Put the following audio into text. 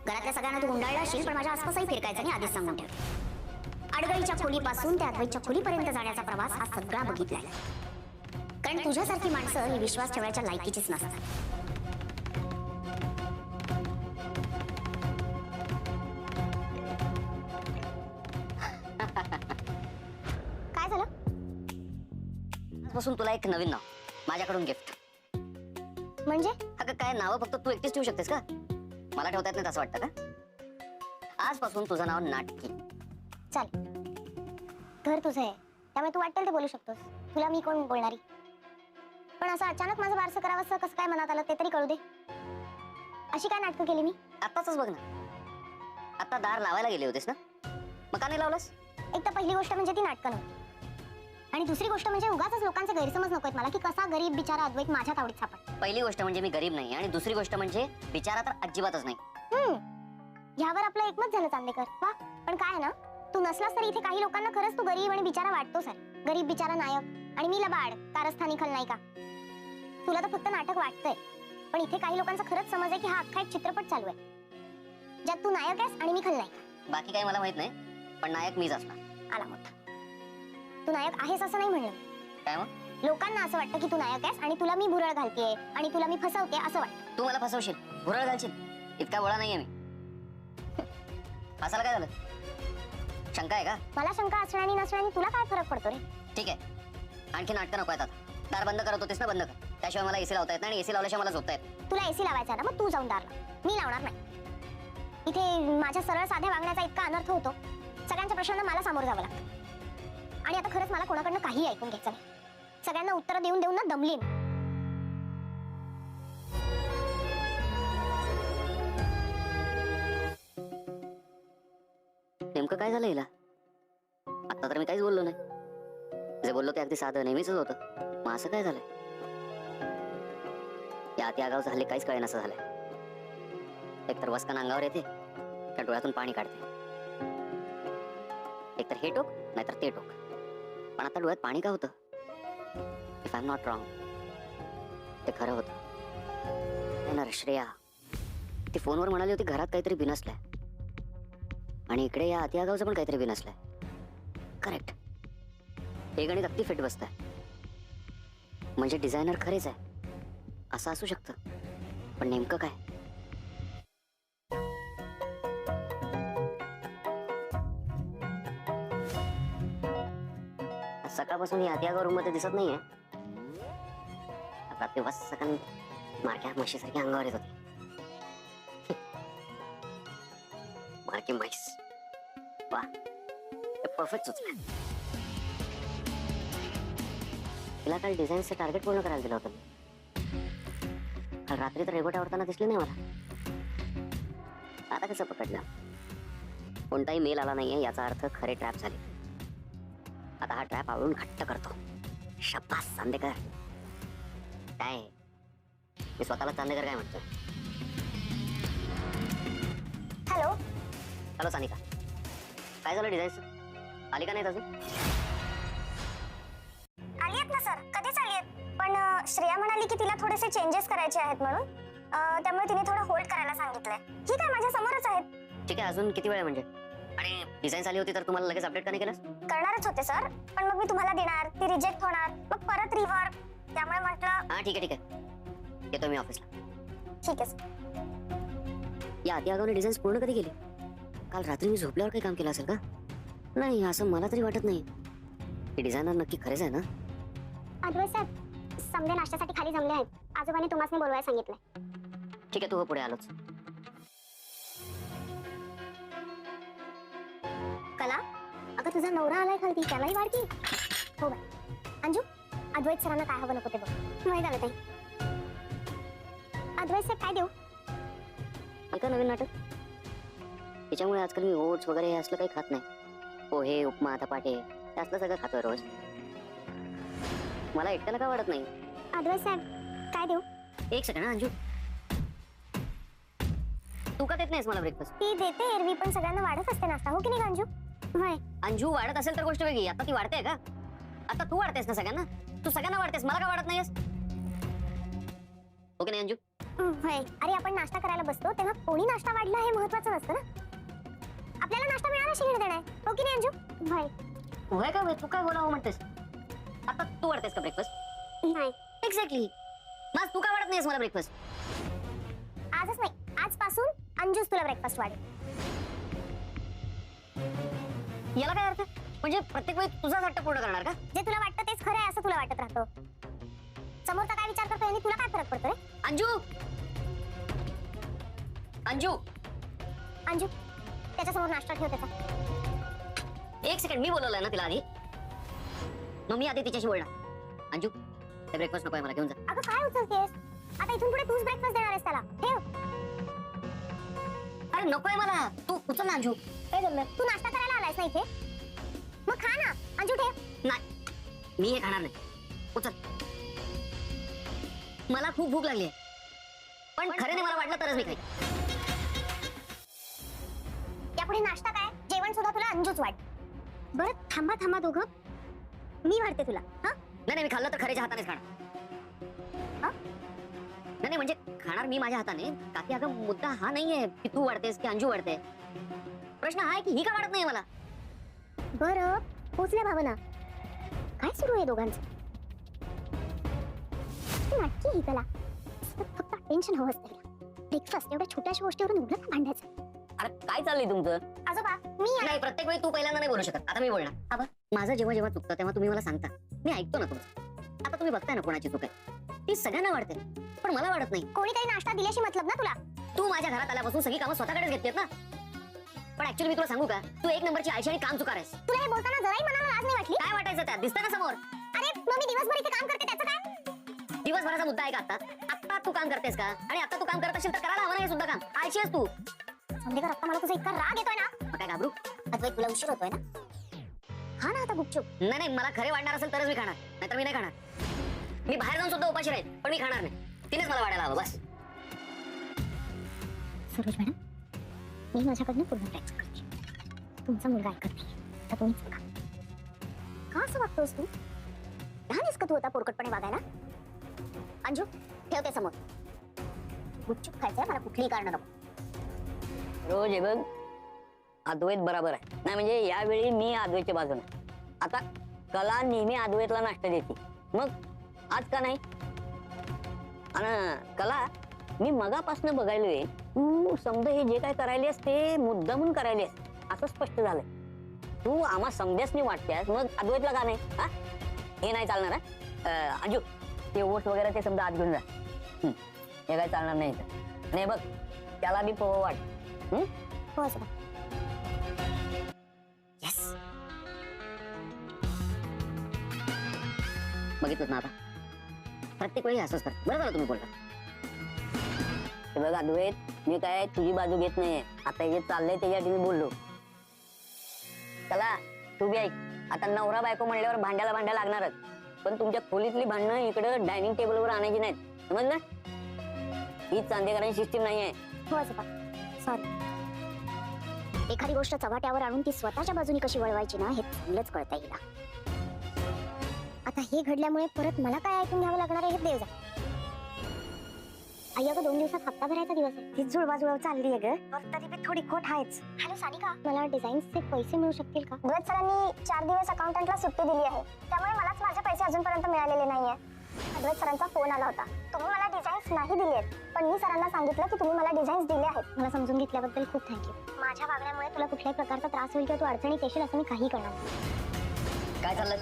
घरातल्या सगळ्यांना तू गुंडाळला असेल, पण माझ्या आसपासही फिरकायचं नाही, आधीच सांगून ठेव. अडगळीच्या खोलीपासून त्या अद्वैतच्या खोलीपर्यंत जाण्याचा प्रवास हा सगळा बघितलाय. कारण तुझ्यासारखी माणसं ही विश्वास ठेवायच्या लायकीचीच नसतात. काय झालं? आजपासून तुला एक नवीन नाव, माझ्याकडून गिफ्ट. म्हणजे अगं काय नाव फक्त तू एकटीच ठेवू शकतेस का? मला ठेवता येत नाही असं वाटतं का? आजपासून तुझं नाव नाटकी. चाल, घर तुझं आहे, त्यामुळे तू वाटेल ते बोलू शकतोस. तुला मी कोण बोलणारी? पण असं अचानक माझं बारसं करावंसं कसं काय मनात आलं ते तरी कळू दे. अशी काय नाटकं केली मी? आत्ताच बघ ना, आता दार लावायला गेले होतेस ना, मग का नाही लावलंस? एक तर पहिली गोष्ट म्हणजे ती नाटकं नव्हती, आणि दुसरी गोष्ट म्हणजे उगाच लोकांचे गैरसमज नकोत मला की कसा गरीब बिचारा अद्वैत माझ्या तावडीत सापडला. पहिली गोष्ट म्हणजे मी गरीब नाही, आणि दुसरी गोष्ट म्हणजे बिचारा तर अजिबातच नाही. ह्यावर आपलं एकमत झालं चांदेकर. वा, पण काय ना, तू नसलास तरी इथे काही लोकांना खरंच तू गरीब आणि बिचारा वाटतो सर. गरीब बिचारा नायक आणि मी लबाड कारस्थानी खलनायिका. तुला तर फक्त नाटक वाटतंय, पण इथे काही लोकांचा खरंच समज आहे की हा अख्खा एक चित्रपट चालू आहे, ज्यात तू नायक आहेस आणि मी खलनायिका. बाकी काही मला माहित नाही, पण नायक मीच असणार. आला मोठा. तू नायक आहेस असं नाही म्हणलं. काय मग? लोकांना असं वाटतं की तू नायक आहेस आणि तुला मी भुरळ घालतेय आणि तुला मी फसवते असं वाटतं. तू मला फसवशील, भुरळ घालशील, इतका गोळा नाहीये मी. हसायला काय झालं? शंका आहे का? मला शंका असण्याने नसण्याने तुला काय फरक पडतो रे? ठीक आहे, आणखी नाटकं नको आहेत आता. दार बंद करत होतेस ना, बंद कर. त्याशिवाय मला एसी लावता येत नाही, आणि एसी लावल्याशिवाय मला झोपता येत. तुला एसी लावायचा ना, मग तू जाऊन दार लाव. मी लावणार नाही. इथे माझ्या सरळ साध्या वागण्याचा इतका अनर्थ होतो, सगळ्यांच्या प्रश्नांना मला सामोरं जावं लागतं. आणि आता खरंच मला कोणाकडनं काही ऐकून घ्यायचं नाही. सगळ्यांना उत्तर देऊन देऊन ना दमली मी. नेमकं काय झालं हिला? आता तर मी काहीच बोललो नाही. जे बोललो ते अगदी साधं नेहमीच होतं. मग असं काय झालंय? या अति आगाव झाले, काहीच कळेनासं झालंय. एकतर वस्कन अंगावर येते, त्या डोळ्यातून पाणी काढते. एकतर हे टोक नाहीतर ते टोक, पण आता डोळ्यात पाणी का होतं? If I am not wrong, ते खरं होतं. ना श्रेया, ती फोनवर म्हणाली होती घरात काहीतरी बिनसलंय, आणि इकडे या अति आगावचं पण काहीतरी बिनसलंय. करेक्ट, हे गणित अगदी फिट बसतंय. म्हणजे डिझायनर खरेच आहे असं असू शकतं, पण नेमकं काय? सकाळपासून ही अति आगाव रूम मध्ये दिसत नाहीये. आता तेव्हा सकाळ मारक्या म्हशीसारखी अंगावर येत होती. मारकी म्हैस, वा, परफेक्ट सुचलं. तिला काल डिझाईनचं टार्गेट पूर्ण करायला दिलं होतं. काल रात्री तर रेबोट आवडताना दिसली नाही मला. आता कसं पकडलं? कोणताही मेल आला नाहीये याचा अर्थ खरे ट्रॅप झाले. आता हा ट्रॅप आवळून घट्ट करतो. शाबास चांदेकर. काय मी स्वतःला चांदेकर काय म्हणतो? हॅलो हॅलो सानिका, काय झालं डिझाईनचं? आली का नाही अजून? आली आहेत ना सर, कधीच आली आहेत. पण श्रेया म्हणाली की तिला थोडेसे चेंजेस करायचे आहेत म्हणून, त्यामुळे तिने थोडं होल्ड करायला सांगितलंय. ठीक आहे, माझ्या समोरच आहेत. ठीक आहे, अजून किती वेळ म्हणजे? आणि डिझाईन आली होती तर तुम्हाला लगेच अपडेट का नाही केलं? करणारच होते सर, पण मग मी तुम्हाला देणार, ती रिजेक्ट होणार, मग परत रिवर्क, त्यामुळे म्हटलं. हा ठीक आहे, ठीक आहे, येतो मी ऑफिसला. ठीक आहे सर. या अति आगावने डिझाईन्स पूर्ण कधी केली? काल रात्री मी झोपल्यावर काही काम केलं असेल का? नाही, असं मला तरी वाटत नाही. हे डिझायनर नक्की खरेच आहे ना? अद्वैत साहेब, समजे नाश्त्यासाठी खाली जमले आहेत. आजोबांनी तुम्हाला बोलवायला सांगितलंय. ठीक आहे, तू हो पुढे आलोच. कला, अगं तुझा नवरा आलाय खालती, त्यालाही वाढती. हो बाय. अंजू, अद्वैत सरांना काय हवं नको ते बघ. माहित आलं ताई. अद्वैत साहेब काय देऊ? ऐका नवीन नाटक. त्याच्यामुळे आजकाल मी ओट्स वगैरे हे असलं काही खात नाही. पोहे, उपमा, धपाटे हे असलं सगळं खातोय रोज. मला एकट्याला का वाटत नाही. अद्वैत साहेब काय देऊ? एक सेकंड अंजू, तू का देत नाहीस मला ब्रेकफास्ट? ती देते एरवी, पण सगळ्यांना वाढत असते नाश्ता, हो की नाही अंजू? होय. अंजू वाढत असेल तर गोष्ट वेगळी. आता ती वाढते का? आता तू वाढतेस ना सगळ्यांना. तू सगळ्यांना वाढतेस, मला का वाढत नाहीस? ओके नाही अंजू? होय. अरे आपण नाश्ता करायला बसतो तेव्हा कोणी नाश्ता वाढला हे महत्वाचं नसतं ना. आपल्याला नाश्ता मिळाला शिकणे देणार हो की नाही अंजू? होय. होय का होय? तू काय बोलावं म्हणतेस? आता तू वाढतेस का ब्रेकफास्ट? नाही एक्झॅक्टली. मग तू काय वाढत नाहीस मला ब्रेकफास्ट? आजच नाही, आजपासून अंजूच तुला ब्रेकफास्ट वाढेल. याला काय अर्थ? म्हणजे प्रत्येक वेळी तुझाच हट्ट पूर्ण करणार का? जे तुला वाटतं तेच खरं आहे असं तुला वाटत राहतं. समोरचा काय विचार करतोय आणि तुला काय फरक पडतोय? अंजू, अंजू, अंजू त्याच्यासमोर नाश्ता ठेव त्याचा. एक सेकंड. मी बोलवलंय ना तिला आधी, मग मी आधी तिच्याशी बोलणार. अंजू, ते ब्रेकफास्ट नकोय मला, घेऊन जा. अगं काय उचलतेस? आता इथून पुढे तूच ब्रेकफास्ट देणार आहेस त्याला. ठेव. अरे नकोय मला, तू उचल ना अंजू. काय झालं? तू नाश्ता करायला आलायस ना इथे, मग खा ना. अंजू ठेव. नाही, मी हे खाणार नाही. उचल. मला खूप भूक लागली आहे, पण खरे मला वाटलं तरच मी खाईन. यापुढे नाश्ता काय जेवण सुद्धा तुला अंजूच वाढ. बरं थांबा थांबा दोघं, मी वाढते तुला. हा नाही मी खाल्लं तर खरेच्या हातानेच खाणार. हा? नाही म्हणजे खाणार मी माझ्या हाताने. काकी अगं मुद्दा हा नाहीये की तू वाढतेस की अंजू वाढते. प्रश्न हा आहे की ही का वाढत नाही मला. बरं पोचल्या भावना. काय सुरू आहे दोघांचं? नक्की ही कला फक्त टेन्शन हवं असतं. ब्रेकफास्ट एवढ्या छोट्याशा गोष्टीवरून एवढं का भांडायचं? अरे काय चाललंय तुमचं? आजोबा मी नाही, प्रत्येक वेळी तू पहिल्यांदा नाही बोलू शकत. आता मी बोलणार. आबा, माझं जेव्हा जेव्हा चुकतं तेव्हा तुम्ही मला सांगता, मी ऐकतो ना तुमचं. आता तुम्ही बघताय ना कोणाची चूक आहे. ती सगळ्यांना वाढते, पण मला वाढत नाही. कोणीतरी नाश्ता दिल्याशी मतलब ना तुला. तू माझ्या घरात आल्यापासून सगळी कामं स्वतःकडेच घेतलीत ना. पण ऍक्च्युअली मी तुला सांगू का, तू एक नंबरची आळशी आणि काम चुकार आहेस. तुला हे बोलताना जराही मनाला लाज नाही वाटली? काय वाटायचं त्यात? दिसतं ना समोर. अरे मग मी दिवसभर इथे काम करते त्याचं काय? दिवसभराचा मुद्दा आहे का आता? आता तू काम करतेस का? आणि आता तू काम करत असेल तर करायला हवं ना हे सुद्धा काम. आळशी आहेस तू. संदेकर आता मला तुझा इतका राग येतोय ना. मग काय घाबरू? अद्वैत तुला उशीर होतोय ना. हा ना आता गुपचूप. नाही मला खरे वाढणार असेल तरच मी खाणार, नाहीतर मी नाही खाणार. मी बाहेर जाऊन सुद्धा उपाशी राहील, पण मी खाणार नाही. तिनेच मला वाढायला हवं बस. सरोज मॅडम, मी माझ्याकडनं पूर्ण प्रयत्न करते. तुमचा मुलगा ऐकत नाही तर तुम्हीच बघा. का असं वागतोस तू? लहान आहेस का तू आता पोरकटपणे वागायला? अंजू ठेवते समोर. गुपचूप खायचंय मला, कुठलीही कारण नको. रोज हे बघ, अद्वैत बरोबर आहे. नाही म्हणजे यावेळी मी अद्वैतच्या बाजूने. आता कला नेहमी अद्वैतला नाश्ता देते, मग आज का नाही? आणि कला, मी मगापासून बघायलोय तू समजा हे जे काय करायलेस ते मुद्दामून करायलेस असं स्पष्ट झालंय. तू आम्हा समजासनी वाटतेस, मग अद्वैतला का नाही? हा, हे नाही चालणार. हा अंजू, ते ओट वगैरे ते समजा आत घेऊन जा. हे काय चालणार नाही इथं. नाही बघ, त्याला बी पोह वाट. हो आजोबा. येस, बघितलं ना आता. प्रत्येक वेळी असंच कर. बरं झालं तुम्ही बोलता. हे बघ अद्वैत, मी काय तुझी बाजू घेत नाहीये. आता हे चाललंय त्याच्यासाठी मी बोललो. चला तू बी ऐक. आता नवरा बायको म्हणल्यावर भांड्याला लागणारच, पण तुमच्या खोलीतली भांडणं इकडं डायनिंग टेबलवर आणायची नाहीत, समजलं? ही चांदेकरांची सिस्टीम नाहीये. हो आजोबा, सॉरी. एखादी गोष्ट चव्हाट्यावर आणून ती स्वतःच्या बाजूने कशी वळवायची ना हे चांगलंच कळतं हिला. आता हे घडल्यामुळे परत मला काय ऐकून घ्यावं लागणार आहे हे देव जाणे. आई अगं 2 दिवसात हप्ता भरायचा दिवस आहे. ती जुळवाजुळव चालली आहे ग. तरी बी थोडी खोट आहेच. हॅलो सानिका, मला डिझाईन्सचे पैसे मिळू शकतील का? अद्वैत सरांनी 4 दिवस अकाउंटंटला सुट्टी दिली आहे, त्यामुळे मलाच माझे पैसे अजूनपर्यंत मिळालेले नाहीये. अद्वैत सरांचा फोन आला होता. तुम्ही मला डिझाईन्स नाही दिली आहेत, पण मी सरांना सांगितलं की तुम्ही मला डिझाईन्स दिले आहेत. मला समजून घेतल्याबद्दल खूप थँक्यू. माझ्या वागण्यामुळे तुला कुठल्याही प्रकारचा त्रास होईल किंवा तू अडचणीत येशील असं मी काही करणार नाही. काय चाललंय?